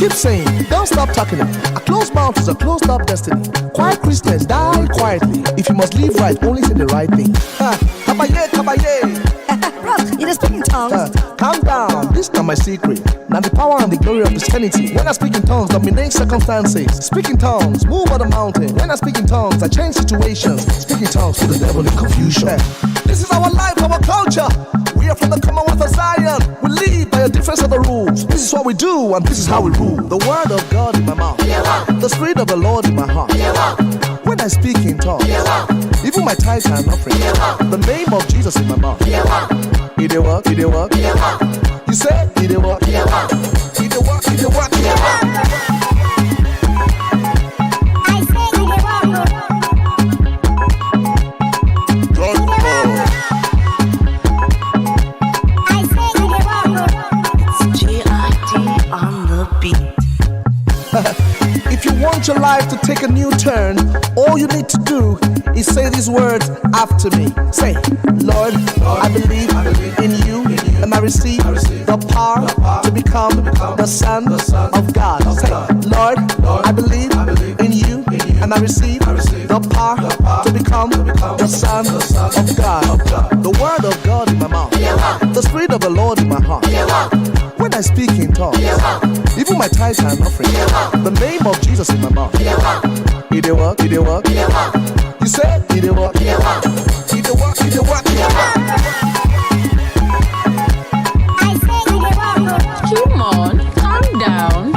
Keep saying, don't stop talking it. A closed mouth is a closed up destiny. Quiet Christians die quietly. If you must live right, only say the right thing. Kabaye, kabaye. Bro, you just speak in tongues. Calm down, this is not my secret. Now the power and the glory of Christianity. When I speak in tongues, dominate circumstances. Speak in tongues, move on the mountain. When I speak in tongues, I change situations. Speak in tongues, put the devil in confusion. This is our life, our culture. We are from the Commonwealth of Zion. We live by a difference of the rules. This is what we do, and this is how we rule. The word of God in my mouth, the spirit of the Lord in my heart. When I speak in tongues, even my tithes and offering, the name of Jesus in my mouth. It dey work, it dey work. You say it dey work, it dey work, it dey work, it dey work. I say it dey work. I say it dey work. It's G.I.D. on the beat. If you want your life to take a new turn, all you need to do is say these words after me. Say, Lord, I believe in you, and I receive the power to become the Son of God. Say, Lord, I believe in you, and I receive the power to become the Son of God. The word of God in my mouth, the spirit of the Lord in my heart. When I speak in tongues, even my tithes and offering, the name of Jesus in my mouth. It dey work, it dey work. You say it dey work, it dey work, it dey work. I say it dey work. Come on, calm down.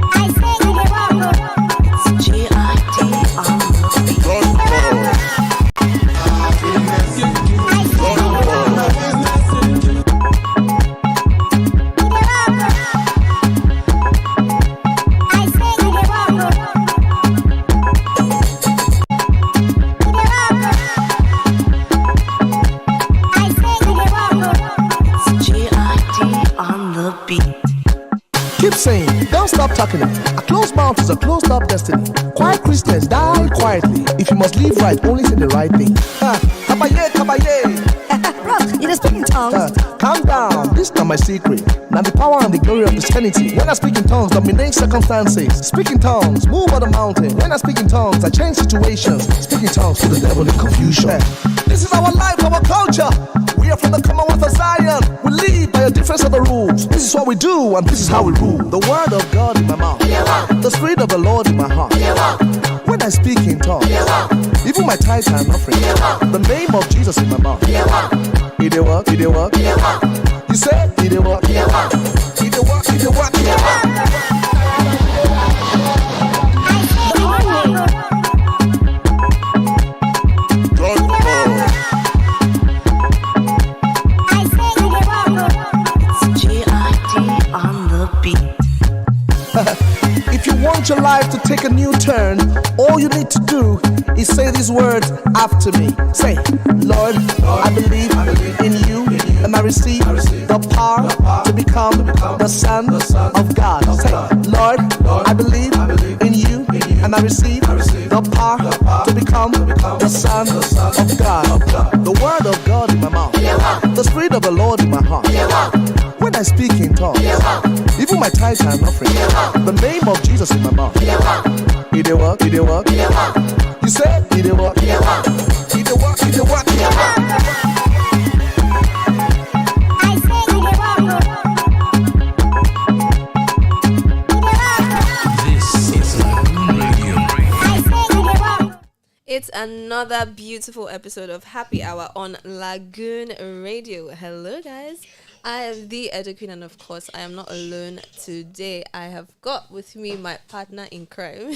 I say it dey work. It's G.I.D. on the beat. Keep saying, don't stop talking it. A closed mouth is a closed up destiny. Quiet Christians die quietly. If you must live right, only say the right thing. Kabaye, kabaye. Bro, you just speak in tongues. Calm down, this is not my secret. Now the power and the glory of Christianity. When I speak in tongues, dominate circumstances. Speak in tongues, move on the mountain. When I speak in tongues, I change situations. Speak in tongues, put the devil in confusion. This is our life, our culture. We are from the Commonwealth of Zion. We live by a difference of the rules. This is what we do, and this is how we rule. The word of God in my mouth, the spirit of the Lord in my heart. When I speak in tongues, even my tithes and offering, the name of Jesus in my mouth. It dey work, it dey work. You say it dey work, it dey work, it dey work, it dey work. If you want your life to take a new turn, all you need to do is say these words after me. Say, Lord, I believe in you, and I receive the power to become the Son of God. Say, Lord, I believe in you, and I receive the power to become the Son of God. The word of God in my mouth, the spirit of the Lord in my heart. When I speak in tongues, even my tithes and offering, the name of Jesus in my mouth. It dey work, it dey work. You say it dey work, it dey work, it dey work, it dey work. I say it dey work. This is Lagoon Radio. I say it dey work. It's another beautiful episode of Happy Hour on Lagoon Radio. Hello, guys. I am the Edo Queen, and of course, I am not alone today. I have got with me my partner in crime.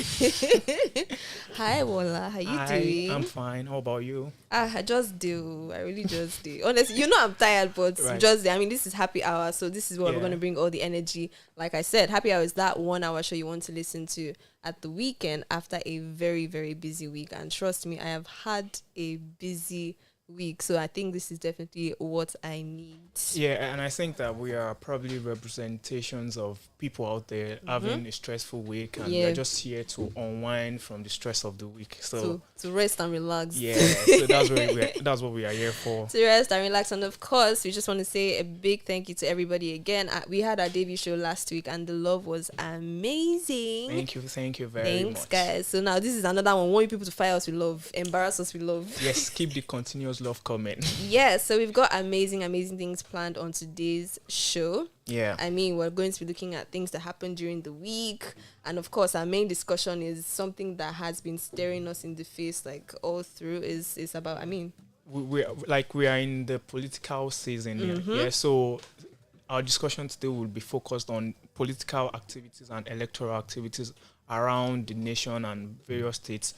Hi, Wola. How you doing? I'm fine. How about you? I just do. I really just do. Honestly, you know I'm tired, but Right. just I mean, this is Happy Hour, so this is where we're Yeah. going to bring all the energy. Like I said, Happy Hour is that 1 hour show you want to listen to at the weekend after a very, very busy week. And trust me, I have had a busy week. So I think this is definitely what I need. Yeah, and I think that we are probably representations of people out there having a stressful week, and we're just here to unwind from the stress of the week. So to rest and relax. Yeah, so that's what we are here for. To rest and relax. And of course, we just want to say a big thank you to everybody again. We had our debut show last week and the love was amazing. Thank you very much. Thanks, guys. So now this is another one. We want people to fire us with love, embarrass us with love. Yes, keep the continuous love coming. Yes, so we've got amazing things planned on today's show. Yeah. I mean, we're going to be looking at things that happened during the week. And of course, our main discussion is something that has been staring us in the face like all through is about, I mean... We are in the political season here. Yeah, so our discussion today will be focused on political activities and electoral activities around the nation and various states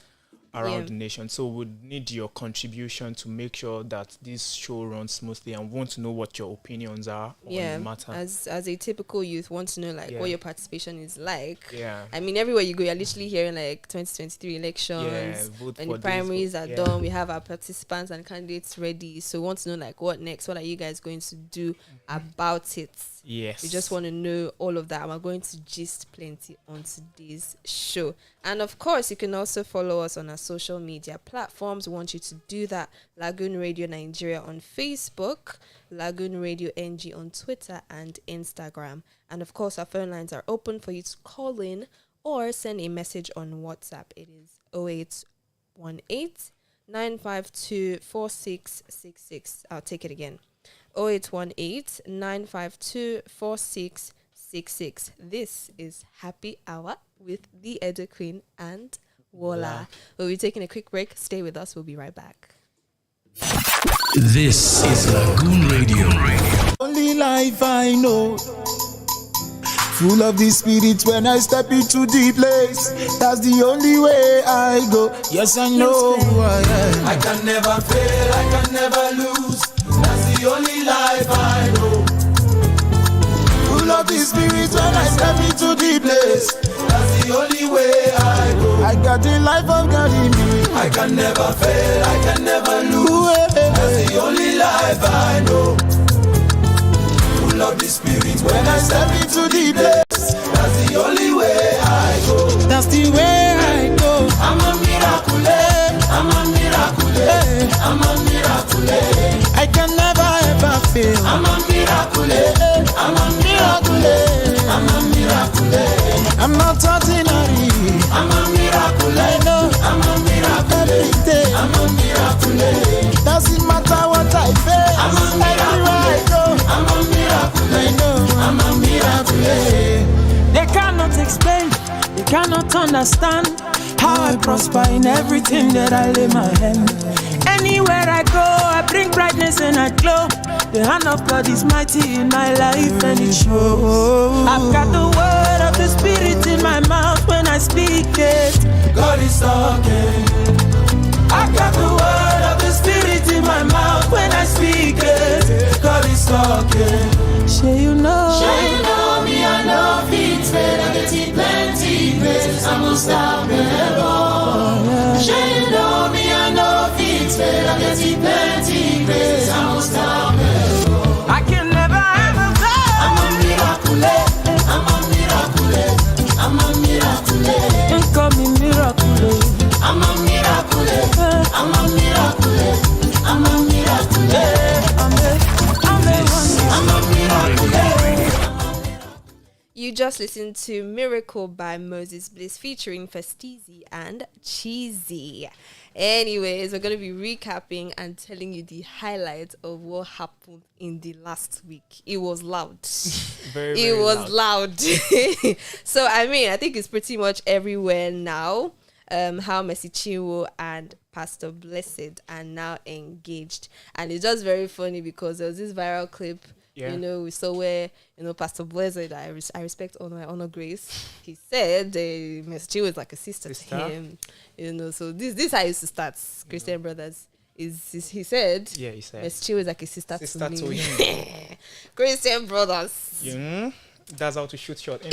around the nation. So we need your contribution to make sure that this show runs smoothly, and we want to know what your opinions are on the matter. As a typical youth, want to know what your participation is like. Yeah. I mean, everywhere you go, you're literally hearing 2023 elections. Vote when for the primaries this, are done, we have our participants and candidates ready. So we want to know what next? What are you guys going to do about it? Yes. We just want to know all of that. And we're going to gist plenty on today's show. And of course, you can also follow us on our social media platforms. We want you to do that. Lagoon Radio Nigeria on Facebook, Lagoonradio.Ng on Twitter and Instagram. And of course, our phone lines are open for you to call in or send a message on WhatsApp. It is 0818 952 4666. I'll take it again. 0818 952 4666. This is Happy Hour with the Edo Queen and Wola. We'll be taking a quick break. Stay with us. We'll be right back. This is Lagoon Radio. Only life I know, full of the spirit when I step into the place. That's the only way I go. Yes, I know who I am. I can never fail, I can never lose. That's the only life I know. Full of the spirit when I step into the place. That's the only way I go. I got the life of God in me. I can never fail, I can never lose. That's the only life I know. Full of the spirit when I step into the place. That's the only way I go. That's the way I go. I'm a miracle. I'm a miracle. I'm a miracle. I can never ever fail. I'm a miracle. I'm a miracle. I'm a miracle. I'm not ordinary. I'm a miracle. I know. I'm a miracle. Every day. I'm a miracle. Doesn't matter what I face. I'm a miracle. I go. I'm a miracle. I know. I'm a miracle. They cannot explain. They cannot understand how I prosper in everything that I lay my hand. Anywhere I go, I bring brightness and I glow. The hand of God is mighty in my life and it shows. I've got the word of the Spirit in my mouth when I speak it. God is talking. I've got the word of the Spirit in my mouth when I speak it. God is talking. Sure you know me, I know it's fair. I get it plenty grace. I'm unstoppable. Sure you know me, I know it's fair. I get it plenty grace. I'm unstoppable. I can never ever fail. I'm a miracle. I'm a miracle. I'm a miracle. You call me miracle. I'm a miracle. I'm a miracle. I'm a miracle. I'm a miracle. You just listened to Miracle by Moses Bliss featuring Festizi and Cheesy. Anyways, we're going to be recapping and telling you the highlights of what happened in the last week. It was loud. Very loud. So, I mean, I think it's pretty much everywhere now. How Mercy Chinwo and Pastor Blessed are now engaged. And it's just very funny because there was this viral clip. You know, we saw where, Pastor Blessed, I respect, honor grace. He said Mercy Chinwo is like a sister to him. So this is how I used to start Christian Brothers. He said Mercy Chinwo is like a sister to me. him. Christian Brothers. That's how to shoot shot.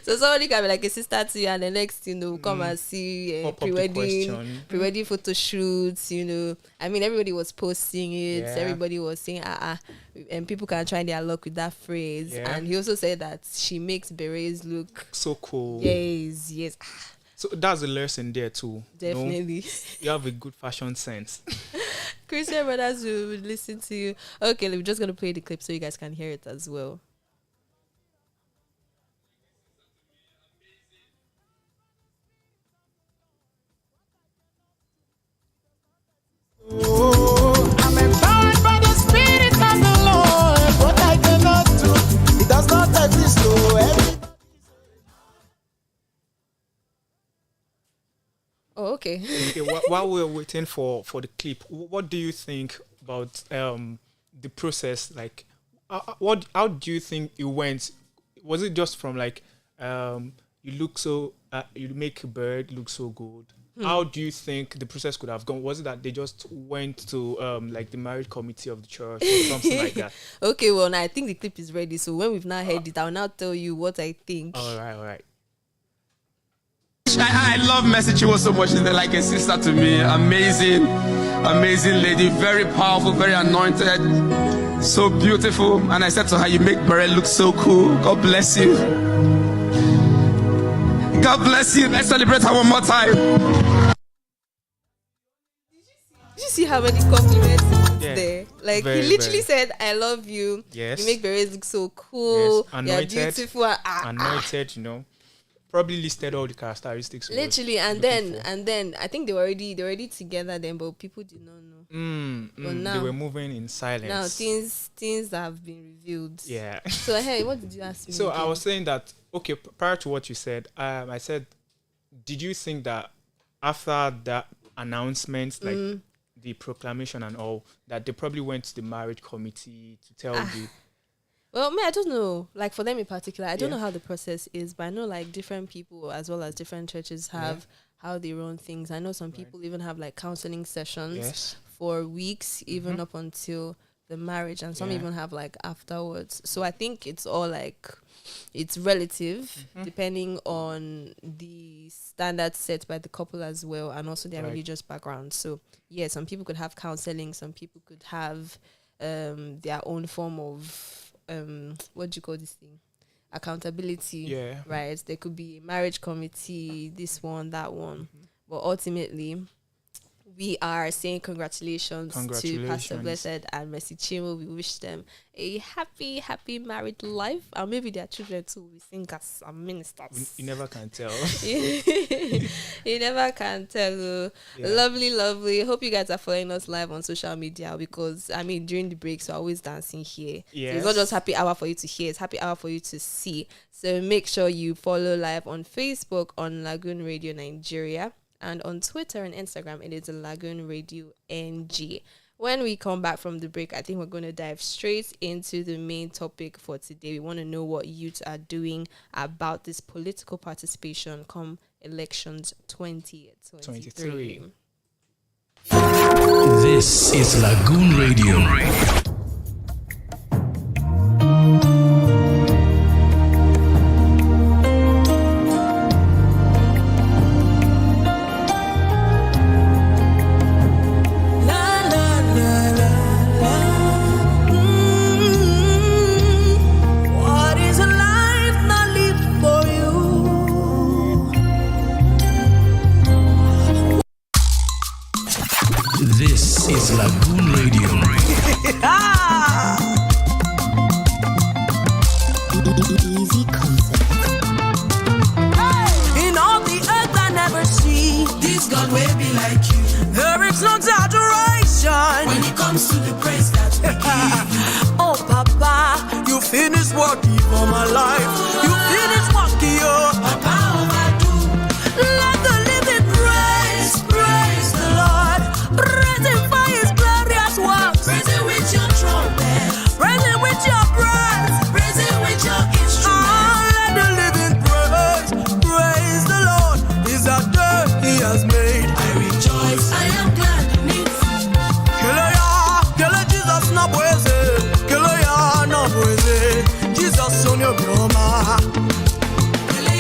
So somebody can be like a sister to you, and the next, come and see Pop up the question. pre-wedding photo shoots. I mean, everybody was posting it. Yeah. Everybody was saying, and people can try their luck with that phrase. Yeah. And he also said that she makes berets look So cool. yes. So that's a lesson there too. Definitely. You have a good fashion sense. Christian brothers will listen to you. Okay, we're just going to play the clip so you guys can hear it as well. I'm empowered by the Spirit of the Lord. What I cannot do, it does not exist. Oh, okay. Okay, while we're waiting for the clip, what do you think about the process? Like, how do you think it went? Was it just from like you look so you make a bird look so good? How do you think the process could have gone? Was it that they just went to like the marriage committee of the church or something like that? Okay, well, now I think the clip is ready. So when we've now heard it, I'll now tell you what I think. All right. I love Mercy. She was so much like a sister to me. Amazing lady. Very powerful, very anointed. So beautiful. And I said to her, you make Beret look so cool. God bless you. God bless you. Let's celebrate her one more time. Did you see how many compliments Yeah. there? Like, Very, he literally very. said, I love you. Yes. You make berets look so cool. Yes. Anointed. You're beautiful. Anointed, probably listed all the characteristics. we were Literally, and looking for. then I think they were already together then, but people did not know. But now, they were moving in silence. now things have been revealed. Yeah. So hey, what did you ask me? So I again? was saying that, okay, prior to what you said, I said, did you think that after that announcement, like the proclamation and all, that they probably went to the marriage committee to tell the... Well, I don't know. Like for them in particular, I don't Yeah. know how the process is, but I know like different people as well as different churches have how they run things. I know some people even have like counseling sessions Yes. for weeks, even up until the marriage, and some Yeah. even have like afterwards. So I think it's all like it's relative depending on the standards set by the couple as well, and also their Right. religious background. So yeah, some people could have counseling, some people could have their own form of what do you call this thing? Accountability. Yeah. Right. There could be a marriage committee, this one, that one. But ultimately, we are saying congratulations to Pastor Congratulations. Blessed and Mercy Chinwo. We wish them a happy married life, and maybe their children too will be singers and ministers. You never can tell. You never can tell. Yeah. Lovely. Hope you guys are following us live on social media, because I mean during the breaks we're always dancing here. So it's not Yes. just happy hour for you to hear, it's happy hour for you to see. So make sure you follow live on Facebook on Lagoon Radio Nigeria, and on Twitter and Instagram it is Lagoonradio.Ng. When we come back from the break, I think we're going to dive straight into the main topic for today. We want to know what youths are doing about this political participation come elections 2023. This is Lagoon Radio. What is a life not lived for you? This is Lagoon Radio. Easy concept. In all the earth I never see this God will be like you. There is no exaggeration when it comes to the praise that we give. Oh Papa, you finished working for my life. You finished working, Papa overdo. Let the living praise the Lord. Praise Him for His glorious works. Praise Him with your trumpet. Praise Him with your breath. Praise Him with your instrument. Let the living praise the Lord. Is a day He has made. I rejoice, I am glad in it. Kele Jesus na boise. Kele ya na boise. Jesus on your broma. Kele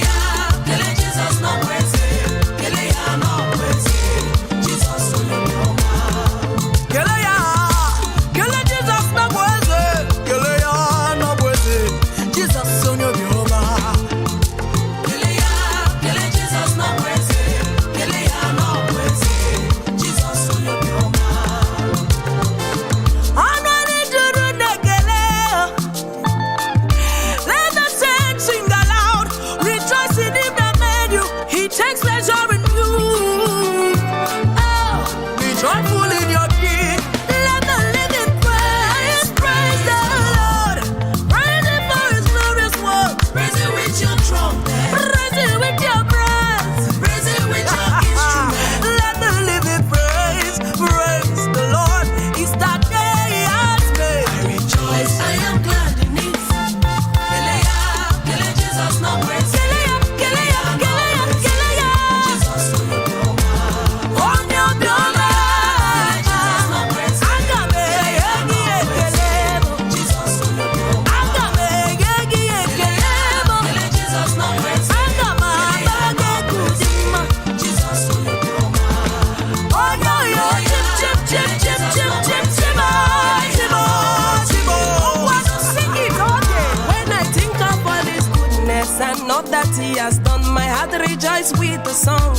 all that he has done. My heart rejoices with a song.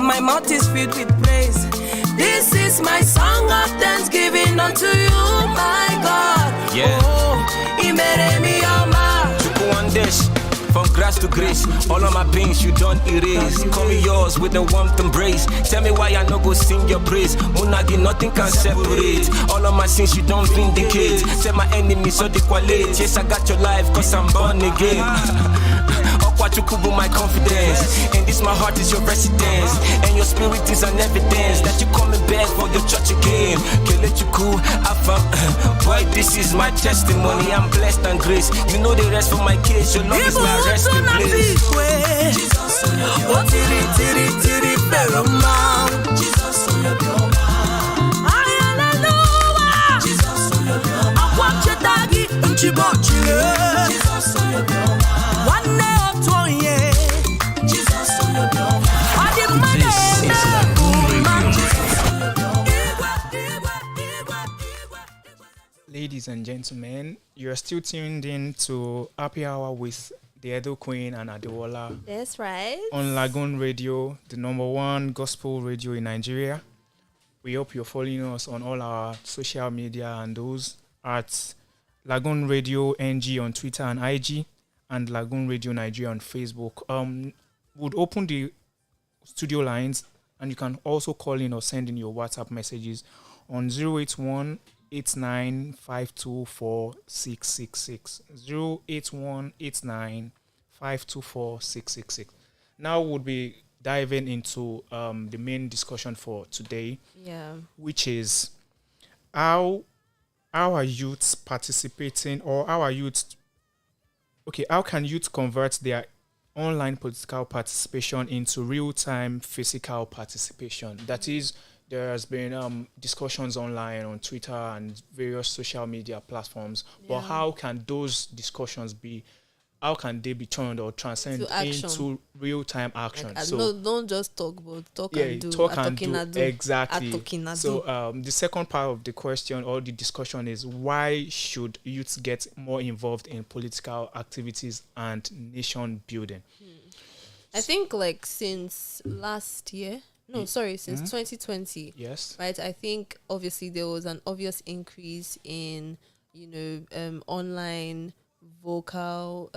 My mouth is filled with praise. This is my song of thanksgiving unto you, my God. Yeah. Oh, Imeremi Oma. From grass to grace, all of my pains you don't erase. Call me yours with a warmth embrace. Tell me why I no go sing your praise. Munagi, nothing can separate. All of my sins you don't vindicate. Tell my enemies so they quality. Yes, I got your life cause I'm born again. Okwachukubu my confidence. And this my heart is your residence. And your spirit is an evidence that you coming back for your church again. Kelechuku, Afam. Boy, this is my testimony. I'm blessed and grace. You know the rest for my case. Your love is my resting place. Jesus, oh, tiri, tiri, tiri, Beroma. Jesus, hallelujah. Jesus, Akwachetagi, Unchibochile. Jesus, one day or two, yeah. Jesus, This is Lagoon Radio. Ladies and gentlemen, you are still tuned in to Happy Hour with the Edo Queen and Adewola That's right. on Lagoon Radio, the #1 gospel radio in Nigeria. We hope you're following us on all our social media and those at Lagoonradio.Ng on Twitter and IG and Lagoon Radio Nigeria on Facebook. Would open the studio lines and you can also call in or send in your WhatsApp messages on 081-89524666. 081-89524666. Now we'll be diving into the main discussion for today, which is how are youths participating, or how can youth convert their online political participation into real-time physical participation? That is, there has been discussions online on Twitter and various social media platforms, but how can those discussions be turned or transcend into real-time action? Like, so don't just talk, but talk and do. Talk and do. Exactly. Atokinadu. So the second part of the question or the discussion is, why should youths get more involved in political activities and nation building? I think since last year, since 2020. Yes. Right. I think obviously there was an obvious increase in, online vocal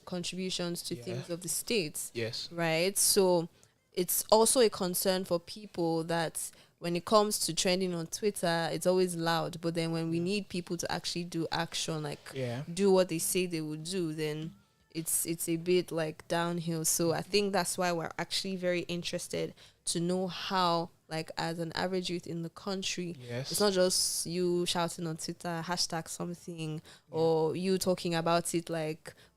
contributions to things of the states. Yes. Right. So it's also a concern for people that when it comes to trending on Twitter, it's always loud. But then when we need people to actually do action, do what they say they would do, then it's a bit downhill. So I think that's why we're actually very interested to know how, as an average youth in the country, it's not just you shouting on Twitter, hashtag something, or you talking about it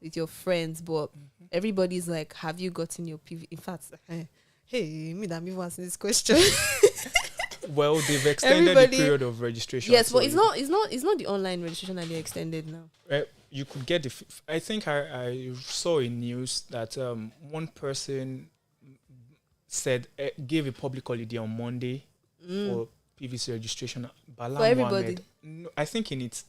with your friends, but everybody's have you gotten your PV? In fact, hey, me that me answer this question. Well, they've extended the period of registration. Yes, but it's not the online registration that they extended now. You could get I think I saw in news that one person said gave a public holiday on Monday for PVC registration. Bala for everybody. No, I think in his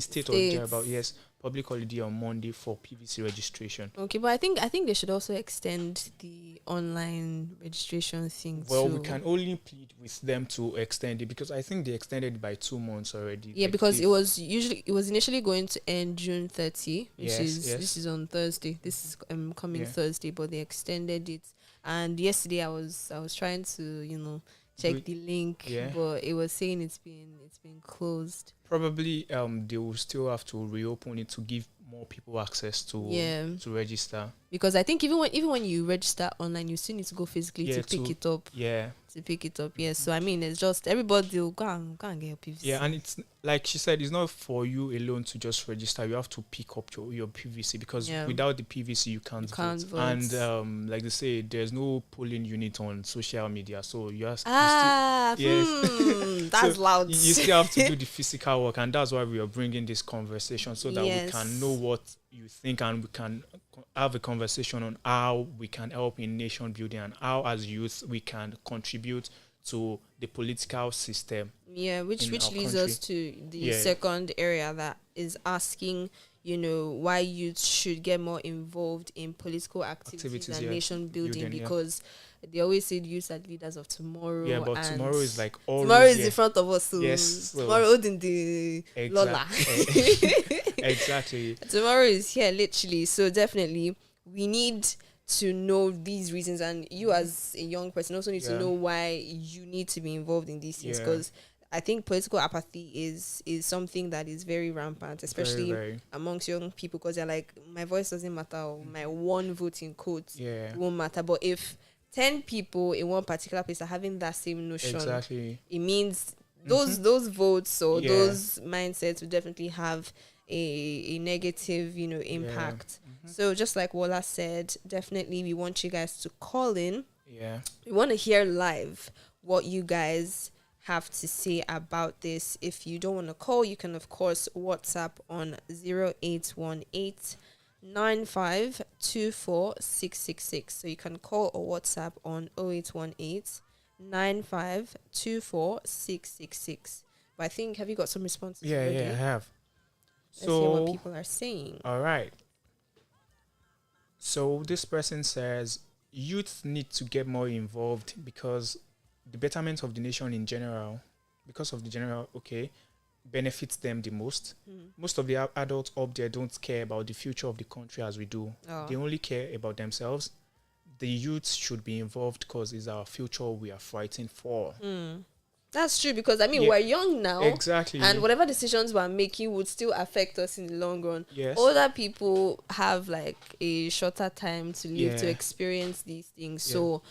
state or thereabout, yes, public holiday on Monday for PVC registration. Okay, but I think they should also extend the online registration thing. Well, we can only plead with them to extend it, because I think they extended it by 2 months already. Yeah, because it was initially going to end June 30, this is on Thursday. This is coming Thursday, but they extended it. And yesterday I was trying to check the link, but it was saying it's been closed. Probably they will still have to reopen it to give more people access to register. Because I think even when you register online, you still need to go physically to pick it up. Yeah. To pick it up, yes. So I mean, it's just everybody will go and get your PVC. Yeah, and it's like she said, it's not for you alone to just register. You have to pick up your PVC, because without the PVC you can't vote. And like they say, there's no polling unit on social media, so you have that's so loud. You still have to do the physical work, and that's why we are bringing this conversation, so that we can know what you think, and we can have a conversation on how we can help in nation building, and how as youth we can contribute to the political system. Yeah, which leads us to the second area, that is asking why youth should get more involved in political activities and nation building, because they always say youth are leaders of tomorrow. Yeah, but and tomorrow is like always. Tomorrow is in front of us. So yes. Tomorrow in the Lola. Exactly. Tomorrow is here, literally. So definitely, we need to know these reasons, and you as a young person also need to know why you need to be involved in these things, because I think political apathy is something that is very rampant, especially very. Amongst young people, because they're like, my voice doesn't matter, or my one vote in quotes won't matter. But if 10 people in one particular place are having that same notion, it means those votes or those mindsets will definitely have a negative, impact. So just like Wala said, definitely we want you guys to call in. We want to hear live what you guys have to say about this. If you don't want to call, you can of course WhatsApp on 0818 9524 So you can call or WhatsApp on 0818 9524 But I think, have you got some responses? Yeah, I have. Let's hear what people are saying. All right. So this person says youth need to get more involved because the betterment of the nation in general, benefits them the most. Most of the adults up there don't care about the future of the country as we do. They only care about themselves. The youth should be involved because it's our future we are fighting for. That's true, because we're young now. Exactly. And whatever decisions we're making would still affect us in the long run. Yes. Older people have like a shorter time to live to experience these things. So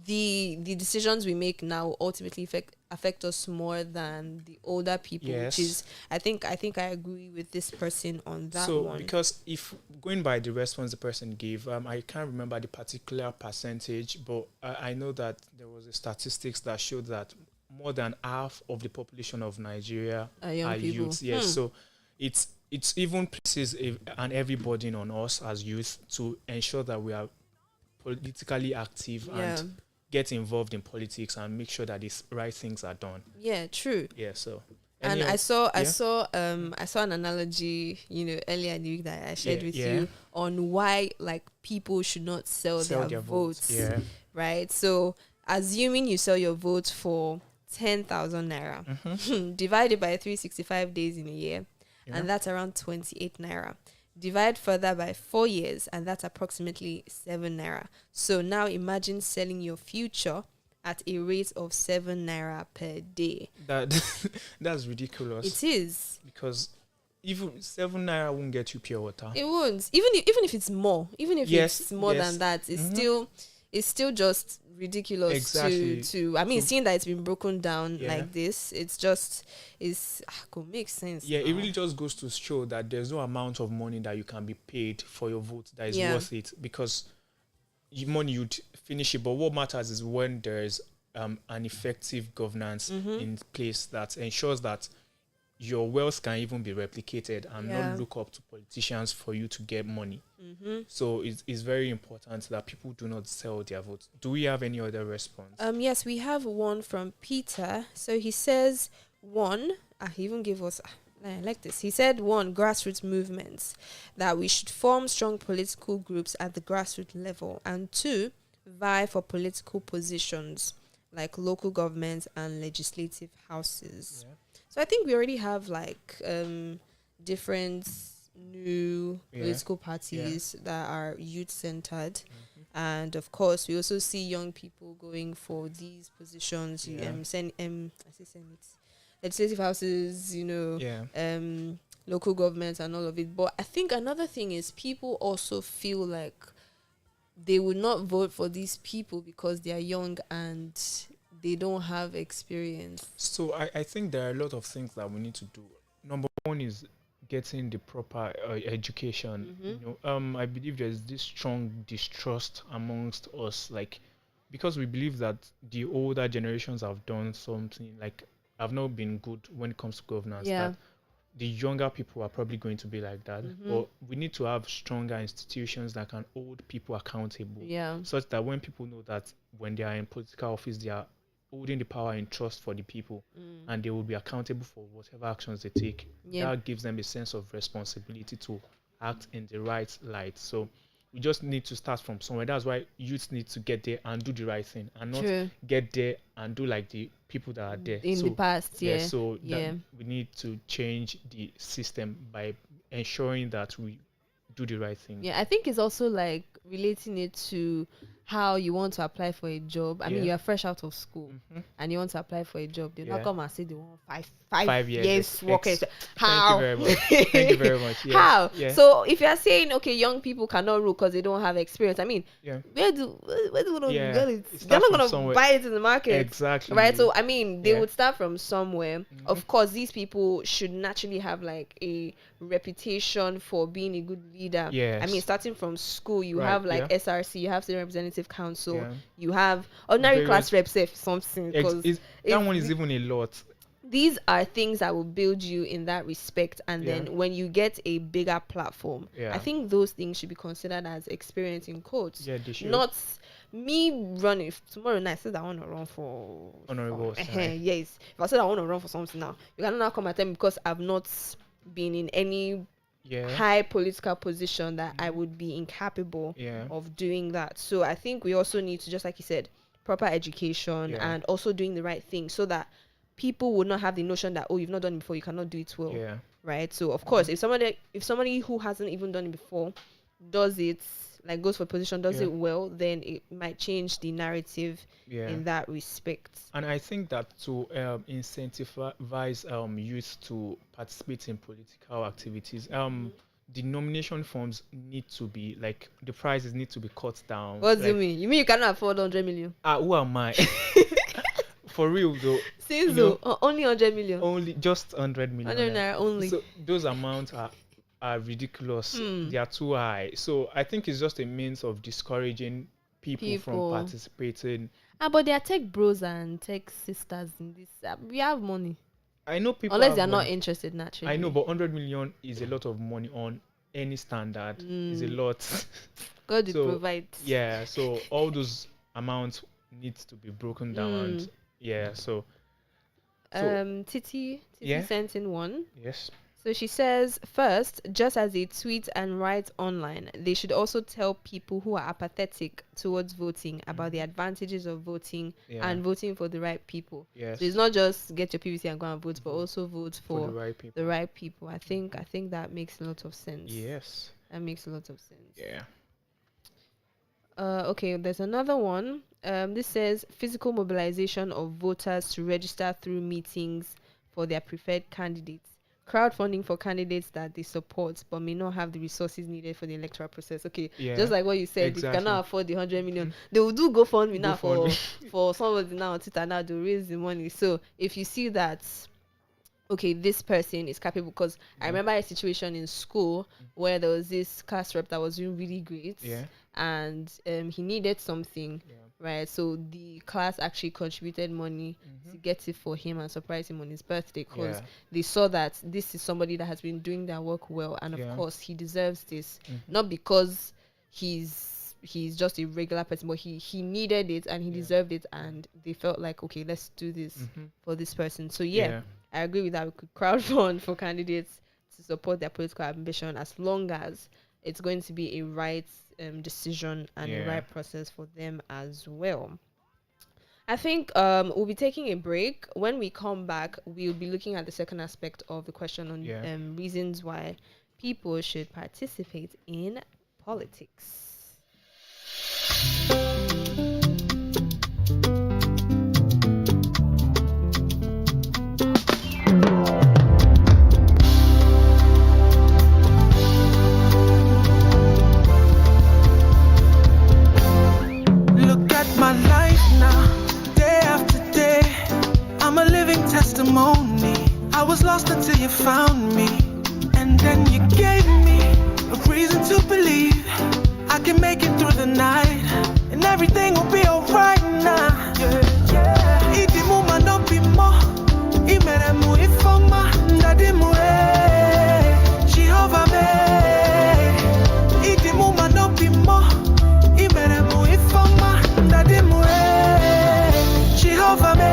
the decisions we make now ultimately affect us more than the older people, which is I think I agree with this person on that one. So because if going by the response the person gave, I can't remember the particular percentage, but I know that there was a statistics that showed that more than half of the population of Nigeria are youths. Yes, so it's even places an heavy burden on us as youth to ensure that we are politically active and get involved in politics and make sure that these right things are done. Yeah, true. Yeah, so. And I saw an analogy, earlier in the week that I shared with you on why like people should not sell their votes. Right? So assuming you sell your vote for 10,000 naira, divided by 365 days in a year, and that's around 28 naira. Divide further by 4 years, and that's approximately 7 naira. So now imagine selling your future at a rate of 7 naira per day. That's ridiculous. It is, because even 7 naira won't get you pure water. It won't. Even if it's more, it's more than that, it's still just ridiculous. Exactly. Seeing that it's been broken down like this, it could make sense. Yeah, it really just goes to show that there's no amount of money that you can be paid for your vote that is worth it, because money you'd finish it. But what matters is when there's an effective governance in place that ensures that your wealth can even be replicated and not look up to politicians for you to get money. So it's very important that people do not sell their votes. Do we have any other response? Yes, we have one from Peter. So he says, he even gave us, I like this. He said, grassroots movements, that we should form strong political groups at the grassroots level, and 2, vie for political positions like local governments and legislative houses. So I think we already have like different new political parties that are youth-centered. And of course, we also see young people going for these positions, legislative houses, local governments and all of it. But I think another thing is people also feel like they would not vote for these people because they are young and they don't have experience. So I think there are a lot of things that we need to do. Number one is getting the proper education. I believe there's this strong distrust amongst us, like, because we believe that the older generations have done something, like, have not been good when it comes to governance. That the younger people are probably going to be like that. But we need to have stronger institutions that can hold people accountable, such that when people know that when they are in political office, they are holding the power in trust for the people, and they will be accountable for whatever actions they take. That gives them a sense of responsibility to act in the right light. So we just need to start from somewhere. That's why youth need to get there and do the right thing, and not get there and do like the people that are there in the past. So we need to change the system by ensuring that we do the right thing. I think it's also like relating it to how you want to apply for a job. I mean, you are fresh out of school and you want to apply for a job. They'll not come and say they want five years work. How? Thank you very much. Yes. How? So if you are saying, okay, young people cannot rule because they don't have experience, I mean, where do we get it? They're not going to buy it in the market. Exactly. Right? So, I mean, they would start from somewhere. Of course, these people should naturally have like a reputation for being a good leader. Yes. I mean, starting from school, you have like SRC, you have Student Representative Council, you have ordinary class reps, something. That one is even a lot. These are things that will build you in that respect, and then when you get a bigger platform, I think those things should be considered as experience in quotes. Yeah, they should. Not me running tomorrow night. I said I want to run for honorable. Yes, if I said I want to run for something now, you cannot now come at them because I've not been in any high political position that I would be incapable of doing that. So I think we also need to, just like you said, proper education and also doing the right thing, so that people would not have the notion that, oh, you've not done it before, you cannot do it well. Right? So of course, if somebody who hasn't even done it before does it, like goes for position, does it well, then it might change the narrative in that respect. And I think that to incentivize youth to participate in political activities, the nomination forms need to be like, the prices need to be cut down. What do you mean? You mean you cannot afford 100 million? Who am I? For real though. Since only 100 million. Only just 100 million. 100 naira only. So those amounts are ridiculous. They are too high. So I think it's just a means of discouraging people from participating. But there are tech bros and tech sisters in this. We have money. I know people. Unless they are not interested, naturally. I know, but 100 million is a lot of money on any standard. It's a lot. God will provide. Yeah, so all those amounts need to be broken down. And Titi sent in one. Yes. So she says, first, just as they tweet and write online, they should also tell people who are apathetic towards voting about the advantages of voting and voting for the right people. Yes. So it's not just get your PVC and go and vote, but also vote for the right people. I think that makes a lot of sense. Yes. That makes a lot of sense. Yeah. Okay, there's another one. This says physical mobilization of voters to register through meetings for their preferred candidates. Crowdfunding for candidates that they support but may not have the resources needed for the electoral process. Okay, just like what you said, if you cannot afford the 100 million, they will do GoFundMe now for somebody now on Twitter now to raise the money. So if you see that, okay, this person is capable, because I remember a situation in school where there was this class rep that was doing really great, and he needed something. Right, so the class actually contributed money to get it for him and surprise him on his birthday, because they saw that this is somebody that has been doing their work well, and of course he deserves this, not because he's just a regular person, but he needed it and he deserved it, and they felt like, okay, let's do this for this person. So I agree with that. We could crowdfund for candidates to support their political ambition, as long as it's going to be a right decision and the right process for them as well. I think we'll be taking a break. When we come back, we'll be looking at the second aspect of the question on reasons why people should participate in politics. Testimony. I was lost until you found me, and then you gave me a reason to believe I can make it through the night, and everything will be alright now. Idimu manopi mo, imeremu ifoma, ndadimu Jehovah me. Idimu manopi mo, imeremu ifoma, ndadimu Jehovah me.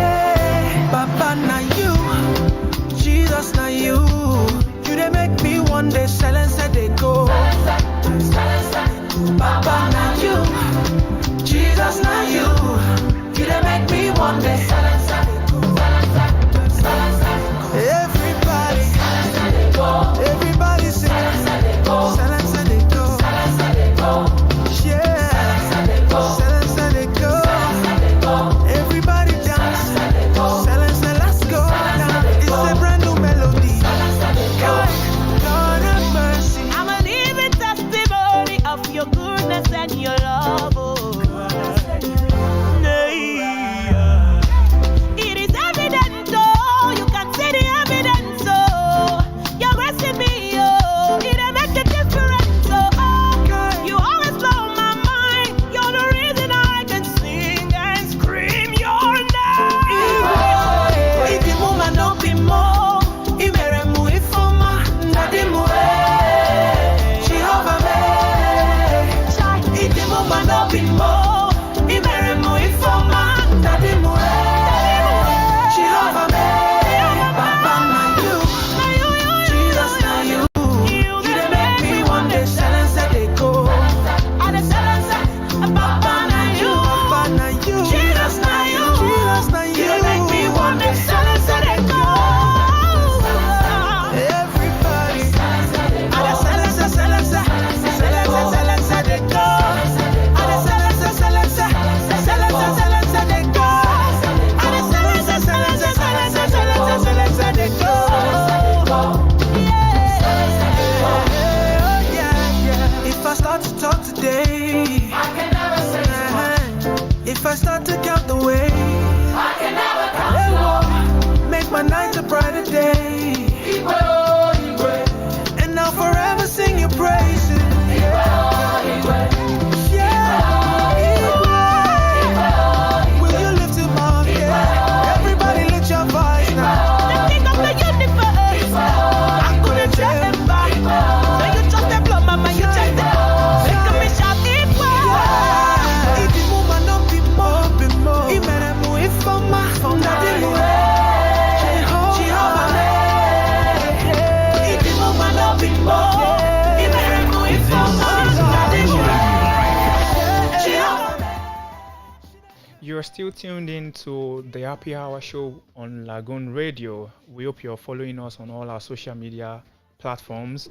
still tuned in to the Happy Hour show on Lagoon Radio. We hope you're following us on all our social media platforms.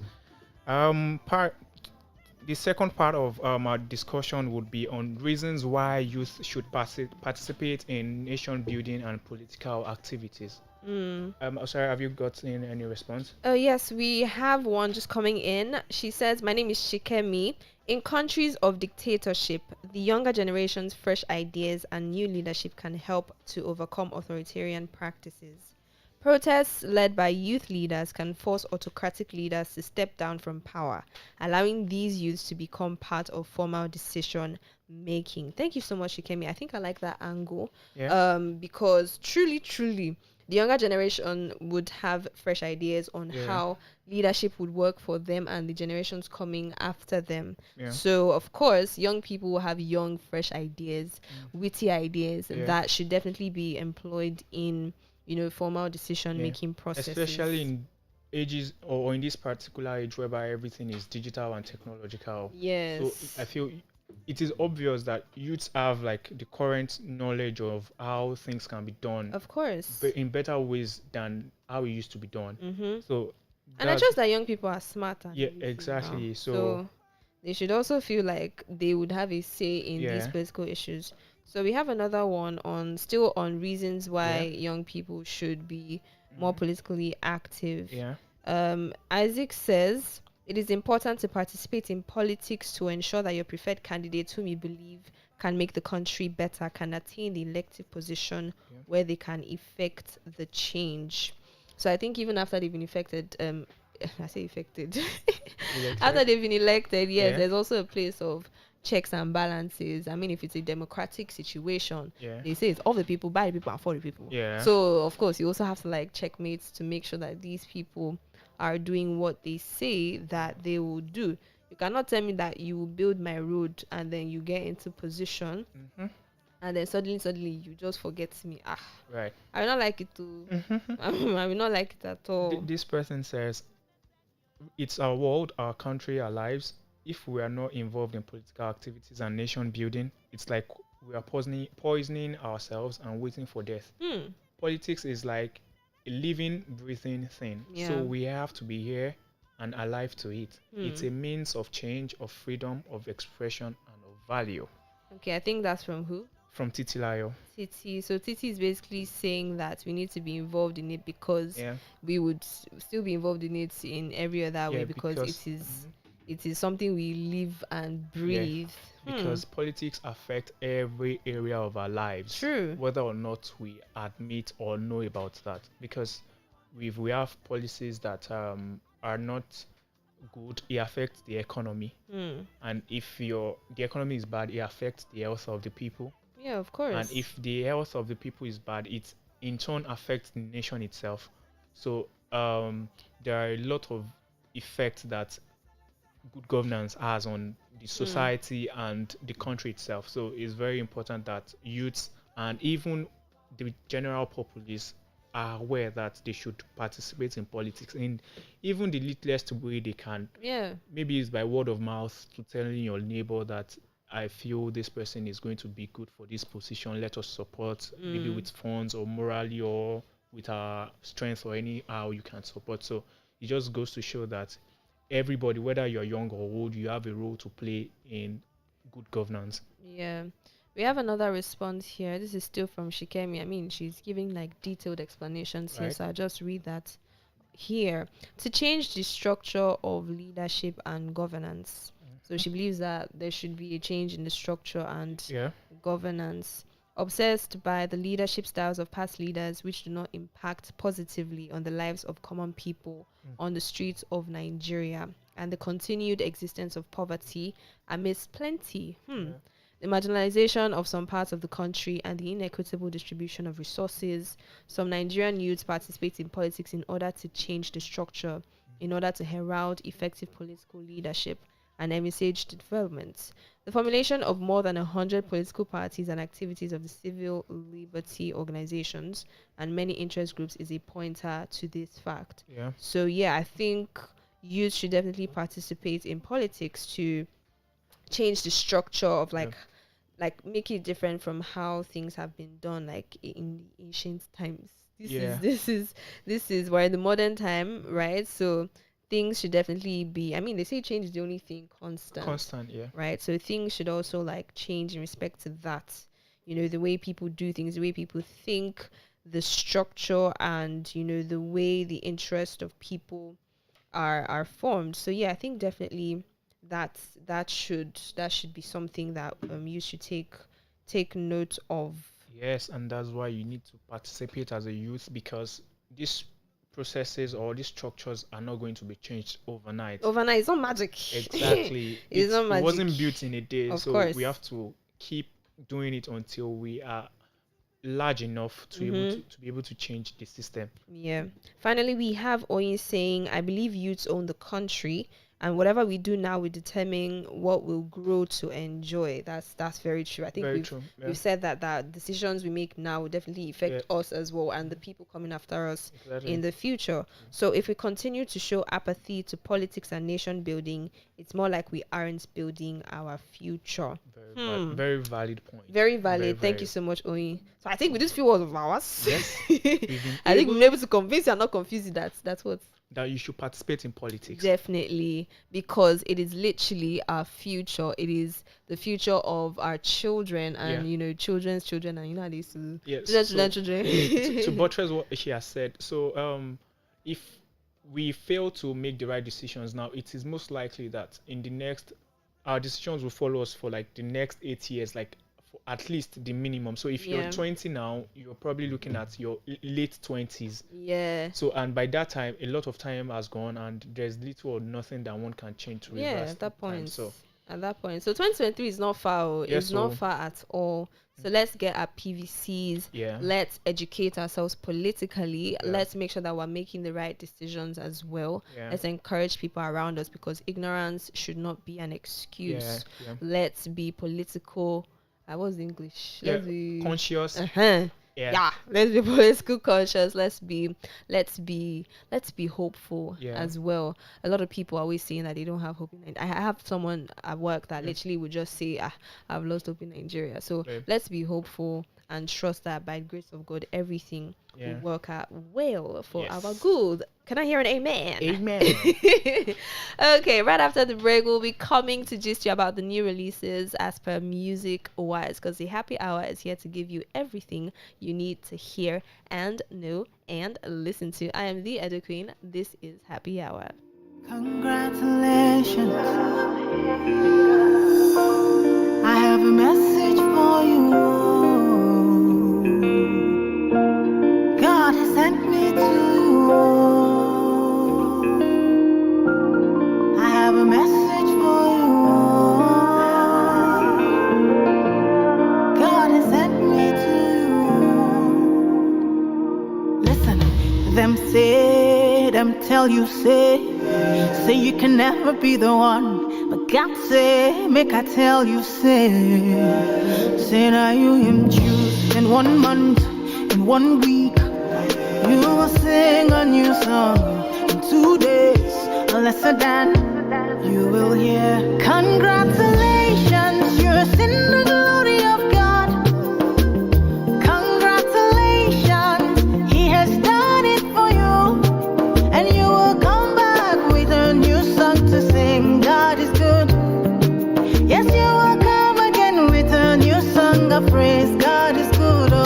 The second part of our discussion would be on reasons why youth should participate in nation building and political activities. Sorry, have you got any response? Yes, we have one just coming in. She says, "My name is Shikemi. In countries of dictatorship, the younger generation's fresh ideas and new leadership can help to overcome authoritarian practices. Protests led by youth leaders can force autocratic leaders to step down from power, allowing these youths to become part of formal decision making." Thank you so much, Shikemi. I think I like that angle. Yeah. Because truly, the younger generation would have fresh ideas on how leadership would work for them and the generations coming after them. Yeah. So, of course, young people will have young, fresh ideas, witty ideas that should definitely be employed in, formal decision-making processes. Especially in ages or in this particular age whereby everything is digital and technological. Yes. So I feel it is obvious that youths have like the current knowledge of how things can be done. Of course. But in better ways than how it used to be done. Mm-hmm. So and I trust that young people are smarter. Yeah, exactly. Now. So they should also feel like they would have a say in these political issues. So we have another one still on reasons why young people should be more politically active. Yeah. Isaac says, "It is important to participate in politics to ensure that your preferred candidates whom you believe can make the country better can attain the elective position where they can effect the change." So I think even after they've been affected, I say affected. After they've been elected, there's also a place of checks and balances. I mean, if it's a democratic situation, they say it's all the people, by the people, and for the people. Yeah. So of course, you also have to like checkmates to make sure that these people are doing what they say that they will do. You cannot tell me that you will build my road and then you get into position and then suddenly you just forget me. Right. I will not like it too. I will not like it at all. This person says, "It's our world, our country, our lives. If we are not involved in political activities and nation building, it's like we are poisoning ourselves and waiting for death." Politics is like a living, breathing thing. So we have to be here and alive to it. It's a means of change, of freedom, of expression, and of value. Okay, I think that's from who? From Titilayo. Titi. So Titi is basically saying that we need to be involved in it because we would still be involved in it in every other way because it is something we live and breathe. Because politics affect every area of our lives. True. Whether or not we admit or know about that. Because if we have policies that are not good, it affects the economy. And if the economy is bad, it affects the health of the people. Yeah, of course. And if the health of the people is bad, it in turn affects the nation itself. So there are a lot of effects that good governance has on the society and the country itself. So it's very important that youths and even the general populace are aware that they should participate in politics in even the littlest way they can. Maybe it's by word of mouth to telling your neighbor that I feel this person is going to be good for this position. Let us support, maybe with funds or morally or with our strength or any how you can support. So it just goes to show that everybody, whether you're young or old, you have a role to play in good governance. Yeah. We have another response here. This is still from Shikemi. I mean, she's giving like detailed explanations here, so I'll just read that here. To change the structure of leadership and governance. So she believes that there should be a change in the structure and governance. Obsessed by the leadership styles of past leaders which do not impact positively on the lives of common people on the streets of Nigeria, and the continued existence of poverty amidst plenty. The marginalization of some parts of the country and the inequitable distribution of resources. Some Nigerian youths participate in politics in order to change the structure, in order to herald effective political leadership and envisage development. The formulation of more than 100 political parties and activities of the civil liberty organizations and many interest groups is a pointer to this fact. So I think youth should definitely participate in politics to change the structure of like make it different from how things have been done, like in the ancient times. Yeah. This is we're in the modern time, right? So things should definitely be. I mean, they say change is the only thing constant, Yeah. right? So things should also like change in respect to that. You know, the way people do things, the way people think, the structure, and you know the way the interest of people are formed. So yeah, I think definitely that should be something that you should take note of. Yes, and that's why you need to participate as a youth, because these processes or these structures are not going to be changed overnight. Overnight, it's not magic. Exactly. It's not magic. It wasn't built in a day, Of so course. we have to keep doing it until we are large enough to be able to change the system. Yeah. Finally, we have Oyin saying, I believe youths own the country, and whatever we do now will determine what we'll grow to enjoy. That's very true. I think Very true. Yeah. we've said that decisions we make now will definitely affect us as well, and the people coming after us in the future. So if we continue to show apathy to politics and nation building, it's more like we aren't building our future. Very valid point. Very valid. Thank you so much, Oyin. So I think with these few words of ours, Yes. I think we've been able to convince you and not confuse you that's what. That you should participate in politics. Definitely, because it is literally our future. It is the future of our children and you know children's children, and you know how they used to children. To buttress what she has said, so if we fail to make the right decisions now, it is most likely that in the next our decisions will follow us for like the next 8 years, like for at least the minimum. So if you're 20 now, you're probably looking at your late 20s. Yeah. So and by that time, a lot of time has gone, and there's little or nothing that one can change to reverse. At that point. So at that point, so 2023 is not far. It's not far at all. So let's get our PVCs. Yeah. Let's educate ourselves politically. Yeah. Let's make sure that we're making the right decisions as well. Yeah. Let's encourage people around us, because ignorance should not be an excuse. Yeah. Let's be political. What's the English? Let's be conscious. Yeah. Let's be political conscious. Let's be hopeful as well. A lot of people are always saying that they don't have hope in Nigeria. I have someone at work that literally would just say, I've lost hope in Nigeria. So let's be hopeful and trust that by the grace of God, everything will work out well for our good. Can I hear an amen? Amen. Okay, right after the break, we'll be coming to gist you about the new releases as per Music Wise, because the happy hour is here to give you everything you need to hear and know and listen to. I am the Edo Queen. This is Happy Hour. Congratulations. I have a message for you. God has sent me to you. I have a message for you. God has sent me to you. Listen, them say, them tell you, say you can never be the one. But God say, make I tell you, say now you him choose in 1 month, in 1 week. You will sing a new song in 2 days, or lesser than you will hear. Congratulations, you're in the glory of God. Congratulations, He has done it for you, and you will come back with a new song to sing. God is good. Yes, you will come again with a new song of praise. God is good. Oh.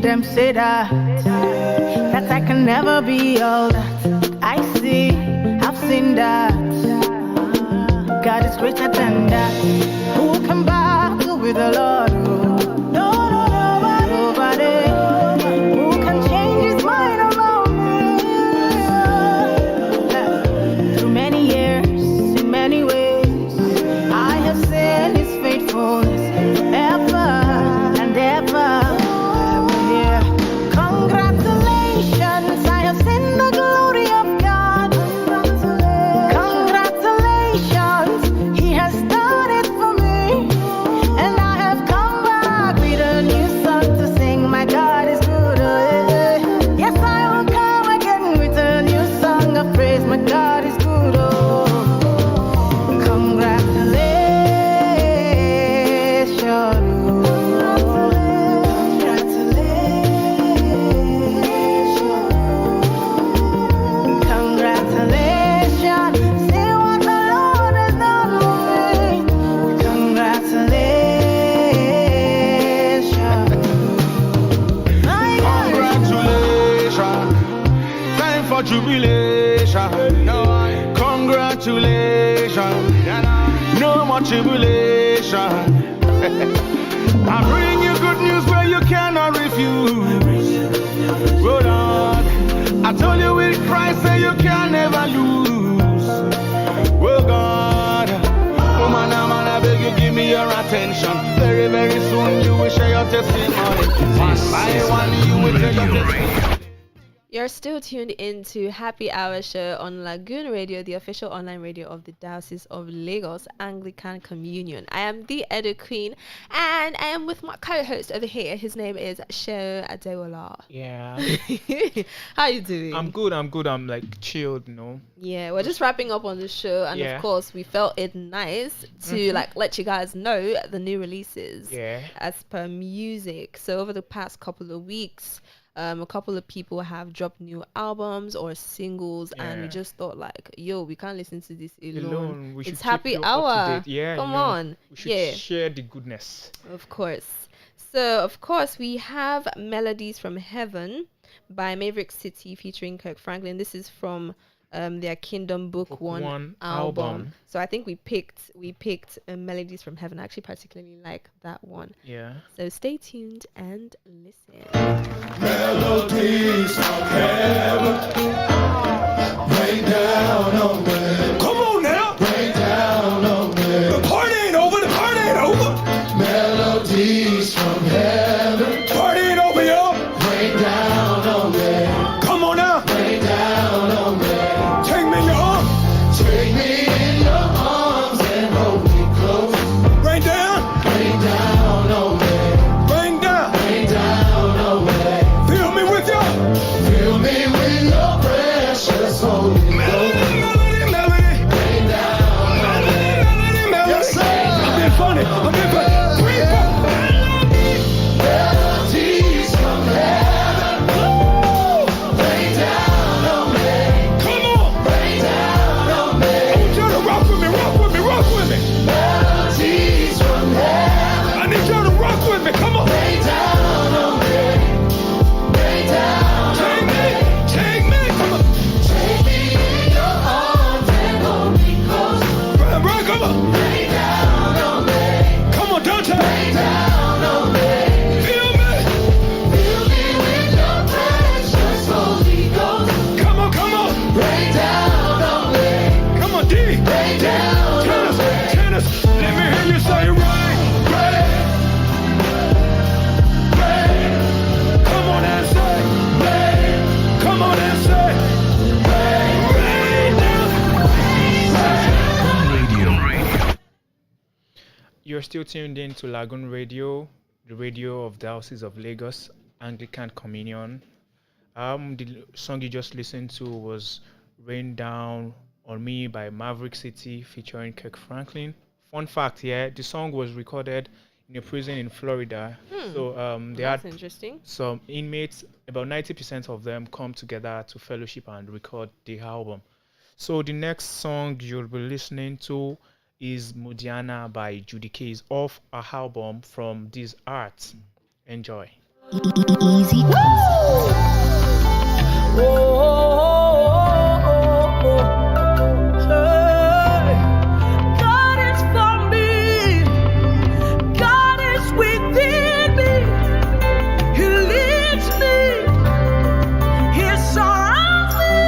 Them say that I can never be all that I see. I've seen that God is greater than that. Who can battle with the Lord? Nobody. Who can change His mind around me? Through many years, in many ways, I have seen His faithfulness ever and ever. jubilation. Congratulations. No more tribulation. I bring you good news where you cannot refuse. Oh Lord, I told you with Christ that you can never lose. Oh God, oh man, I beg you give me your attention. Very, very soon you will share your testimony. One by one you will share your testimony. You're still tuned into Happy Hour Show on Lagoon Radio, the official online radio of the Diocese of Lagos Anglican Communion. I am the Edo Queen, and I am with my co-host over here. His name is Sho Adewola. Yeah. How you doing? I'm good. I'm like chilled, Yeah, we're just wrapping up on the show, and of course, we felt it nice to like let you guys know the new releases. Yeah. As per music. So over the past couple of weeks, a couple of people have dropped new albums or singles, and we just thought like, yo, we can't listen to this alone. We it's Happy Hour. Yeah, come on. We should share the goodness. Of course. So, of course, we have Melodies from Heaven by Maverick City featuring Kirk Franklin. This is from their Kingdom Book One album. So I think we picked Melodies from Heaven. I actually particularly like that one. Yeah. So stay tuned and listen. Melodies from heaven, rain down on me. Come on now. Rain down on me. The party ain't over. Melodies from heaven, Party ain't over, y'all. rain down on me. Come on now. Rain down on me. Take me in your arms. Take me in your arms and hold me close. Rain down. Rain down on me. Rain down. Rain down on me. Fill me with your precious Holy Ghost. melody. Rain down on me. Yes, sir. I've been funny. Melodies from heaven, rain down on me. Come on. Rain down on me. I need you to rock with me. Melodies from heaven, I need you to rock with me. Come on. rain down on me. Rain down on me. Take me. Come on. Take me in your arms and hold me close. Run, come on. Rain down on me. Come on, Dante. Rain down on me. Feel me. Fill me with your precious Holy Ghost. Come on. Rain down on me. Come on, D. Rain down on me. Tennis. Let me hear you say rain. Come on and say rain. Come on and say rain down. Radio. You're still tuned in to Lagoon Radio, the radio of the Diocese of Lagos Anglican Communion. The song you just listened to was Rain Down on Me by Maverick City featuring Kirk Franklin. Fun fact, the song was recorded in a prison in Florida. So they That's had interesting. some inmates, about 90% of them come together to fellowship and record the album. So the next song you'll be listening to is Modiana by Judy Case off a album From This Art. Enjoy. Easy. God is for me. God is within me. He leads me. He surrounds me.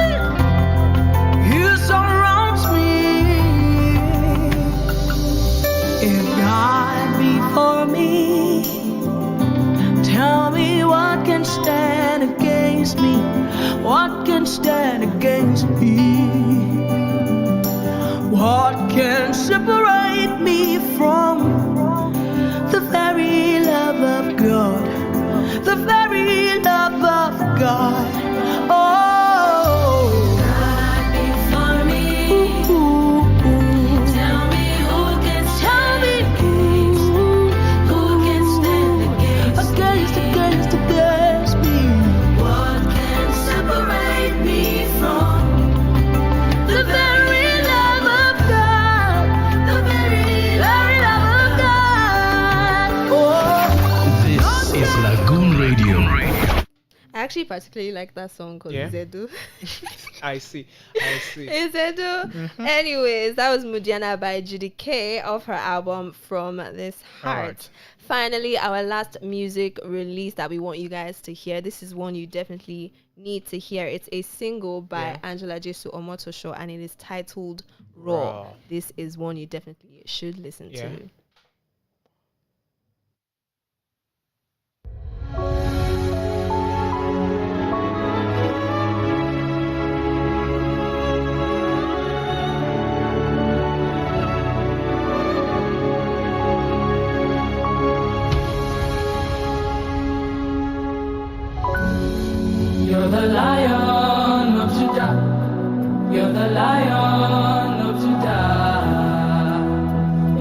He surrounds me. If God be for me, tell me what can stand against me. What can stand against me? What can separate me from the very love of God? The very love of God. Oh, God be for me. Tell me who can stand against me. Who can stand against me? What can separate me from the very love of God? The very love of God. Oh, This is Lagoon Radio. I actually particularly like that song called Zedu. I see. Zedu. Anyways, that was Mudiana by Judy K off her album From This Heart. Finally, our last music release that we want you guys to hear. This is one you definitely need to hear. It's a single by Angela Jesu Omotosho, and it is titled Raw. This is one you definitely should listen to. You're the Lion of Judah. You're the Lion of Judah.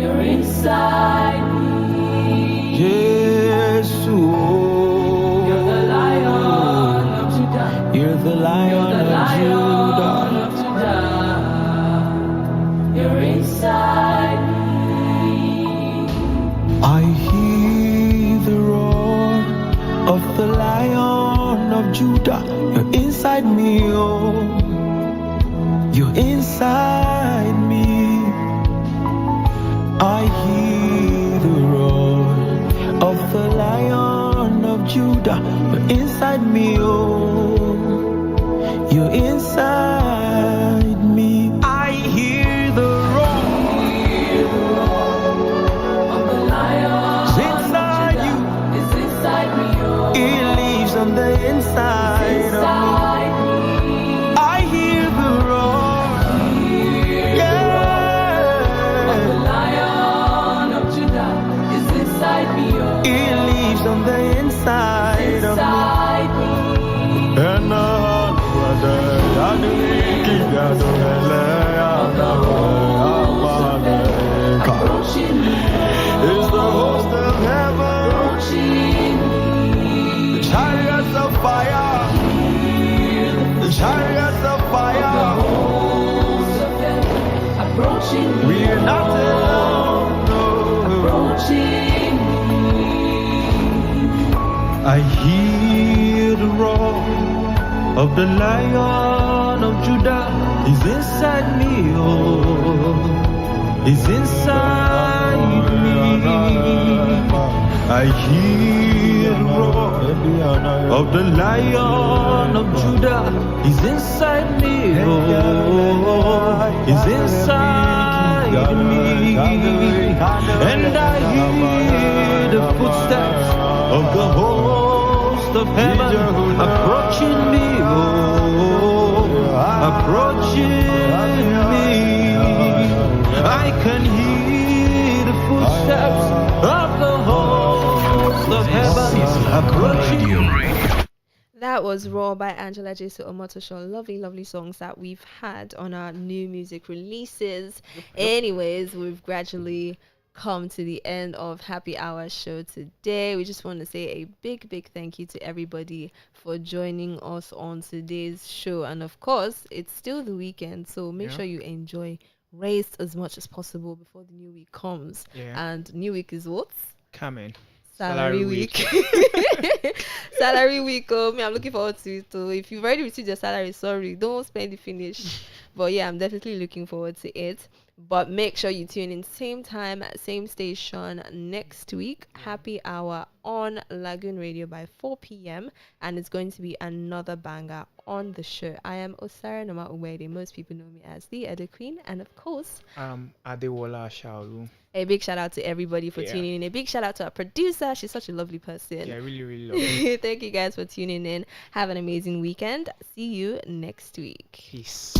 You're inside me. Jesus. You're the Lion of Judah. You're the Lion of Judah. You're inside me. I hear the roar of the Lion of Judah. You're inside me, oh. You're inside me. I hear the roar of the Lion of Judah. You're inside me, oh. You're inside me. I hear the roar of the Lion. It's inside you. It's inside me, oh. It lives on the inside of me. I hear the roar. Of the Lion of Judah is inside me, oh. It lives on the inside of me. And is the host of heaven, the chariots of fire, the chariots of fire, we're not alone, no. I hear the roar of the Lion of Judah. He's inside me, oh. He's inside me. I hear the roar of the Lion of Judah. He's inside me, oh. He's inside me. And I hear the footsteps of the host of heaven approaching me, oh. Approaching me. I can hear the footsteps of the host of heaven approaching me. That was Raw by Angela Jesu Omotosho. Lovely songs that we've had on our new music releases. Anyways, we've gradually come to the end of Happy Hour show today. We just want to say a big thank you to everybody for joining us on today's show. And of course, it's still the weekend, so make sure you enjoy rest as much as possible before the new week comes. And new week is what? Coming. Salary week. Salary week. I'm looking forward to it. So if you've already received your salary, sorry, don't spend it finish. But yeah, I'm definitely looking forward to it. But make sure you tune in same time, same station next week. Happy Hour on Lagoon Radio by 4 p.m. And it's going to be another banger on the show. I am Osara Noma Uwede. Most people know me as the Edo Queen. And of course, Adewola Shaolu. A big shout out to everybody for tuning in. A big shout out to our producer. She's such a lovely person. Yeah, really love it. Thank you guys for tuning in. Have an amazing weekend. See you next week. Peace.